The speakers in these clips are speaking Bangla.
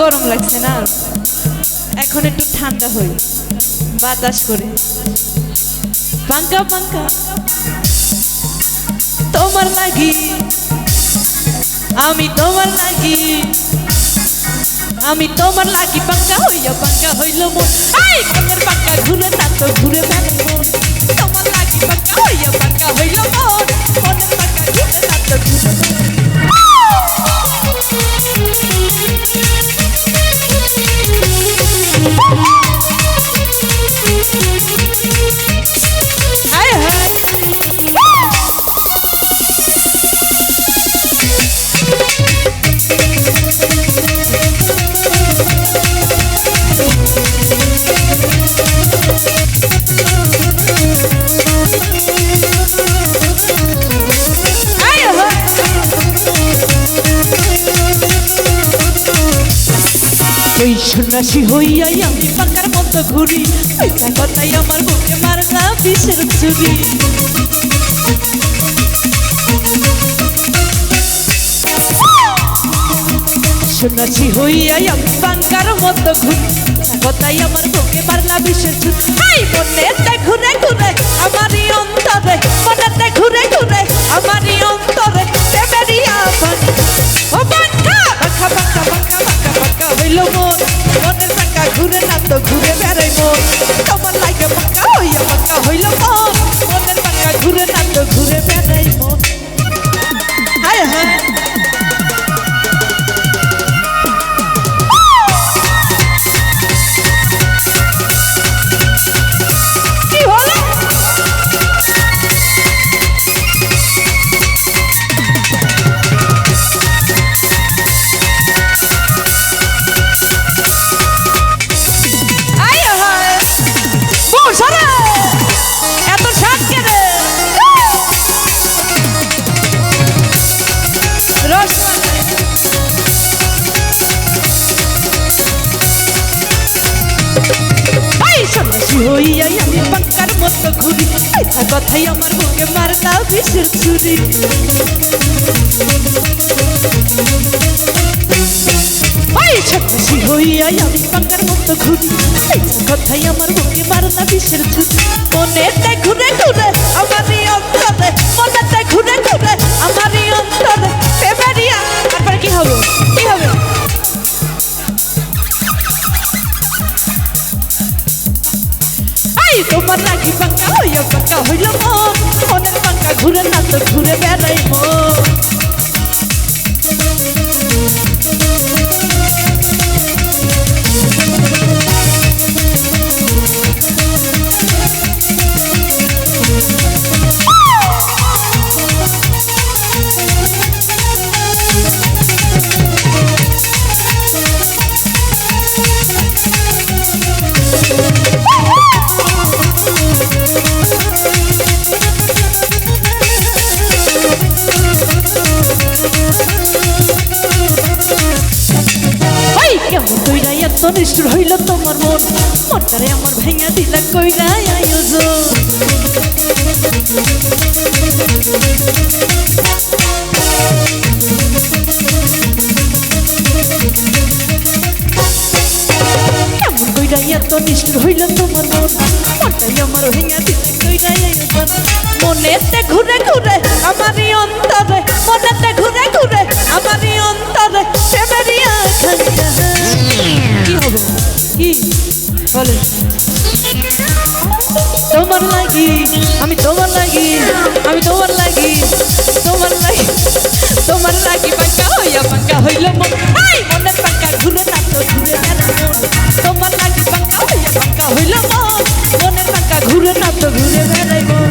গরম লাগছে না, এখন একটু ঠান্ডা হই বাতাস করে। পাঙ্কা পাঙ্কা তোমার লাগি, আমি তোমার লাগি, আমি তোমার লাগি পাঙ্কা হইয়া পাঙ্কা হইল মন। এই মনের পাঙ্কা ঘুরে না তো ঘুরে বেড়াই মন, তোমার লাগি পাঙ্কা হইয়া পাঙ্কা হইল মন, মনের পাঙ্কা ঘুরে না তো ঘুরে ওই সন্ন্যাসী হইয়াই আমি পাকার মতো ঘুরি, ওই কথাই আমার বুকে মারলা বিষের ছুরি। সন্ন্যাসী হইয়াই আমি পাকার মতো ঘুরি, কথাই আমার বুকে মারলা বিষের ছুরি। এই মনেতে ঘুরে ঘুরে আমারই অন্তরে, মনেতে ঘুরে ঘুরে আমারই অন্তরে প্রেমেরিয়া বাঁকা ও বাঁকা বাঁকা বাঁকা বাঁকা বাঁকা বাঁকা হইল মন, মনের পাঙ্কা ঘুরে না তো ঘুরে বেড়াই মন, তোমার লাগে পাঙ্কা হইয়া পাঙ্কা হইল মন, মনের পাঙ্কা ঘুরে না তো ঘুরে বেড়াই মন। হায় হায় কি হলো? এত শাক কেনে রস সন্ন্যাসী হইয়াই আমি পাঙ্কার মতো ঘুরি, কথাই আমার বুকে মারলা বিষের ছুরি। সন্ন্যাসী হইয়াই আমি পাঙ্কার মতো ঘুরি, কথাই আমার বুকে মারলা বিষের ছুরি। মনেতে ঘুরে ঘুরে আমারই অন্তরে, মনেতে ঘুরে ঘুরে আমারই অন্তরে প্রেমেরিয়া। তারপরে কি হবে কি হবে? তোমার লাগি পাঙ্কা হইয়া পাঙ্কা হইল মন, মনের পাঙ্কা ঘুরে না তো ঘুরে বেড়াই মন। নিষ্ঠুর হইল তোমার মন, মনটারে আমার ভাঙা দিলা কইরা আয়োজন। কেমন কইরা এত নিষ্ঠুর হইল তোমার মন, মনটাই আমার ভাঙা দিলা কইরা আয়োজন। মনেতে ঘুরে ঘুরে আমারই অন্তরে, মনেতে ঘুরে ঘুরে আমারই অন্তরে প্রেমেরিয়া খান্ডা। কি হবে কি বলে? তোমার লাগি আমি তোমার লাগি, আমি তোমার লাগি, তোমার লাগি, তোমার লাগি পাঙ্কা হইয়া পাঙ্কা হইল মন। এই মনের পাঙ্কা ঘুরে না তো ঘুরে বেড়াই মন, তোমার লাগি পাঙ্কা হইয়া পাঙ্কা হইল মন, মনের পাঙ্কা ঘুরে না তো ঘুরে বেড়াই মন।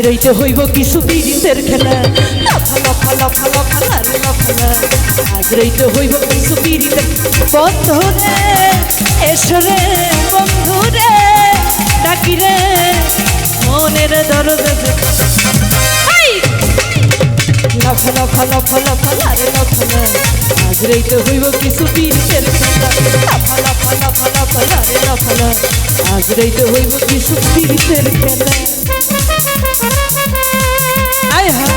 রইতে হইব কিছু পীড়িতের খেলা লাফা লাফা লাফা লাফা লারে লাফা আজ রইতে হইব কিছু পীড়িতের বন্ধু রে এসো রে বন্ধু রে ডাকি রে মনের দরজা লাফা লাফা লাফা লাফা লারে লাফা আজ রইতে হইব কিছু পীড়িতের খেলা লাফা লাফা লাফা লাফা লারে লাফা আজ রইতে হইব কিছু পীড়িতের খেলা আয় হা